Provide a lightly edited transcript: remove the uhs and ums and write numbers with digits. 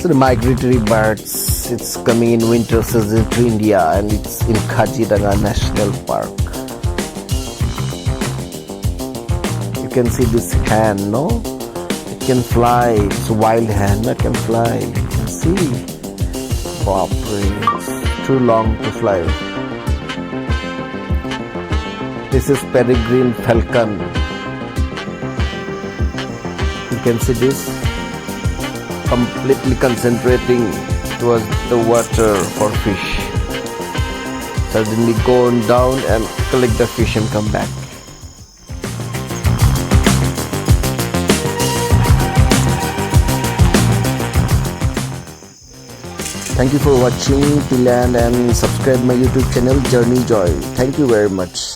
the migratory birds. It's coming in winter season to India, and it's in Kaziranga National Park. You can see this hen, no? It can fly. It's a wild hen that can fly. You can see. It's too long to fly. This is peregrine falcon. You can see this, completely concentrating towards the water for fish. Suddenly go down and collect the fish and come back. Thank you for watching till end and subscribe my YouTube channel Journey Joy. Thank you very much.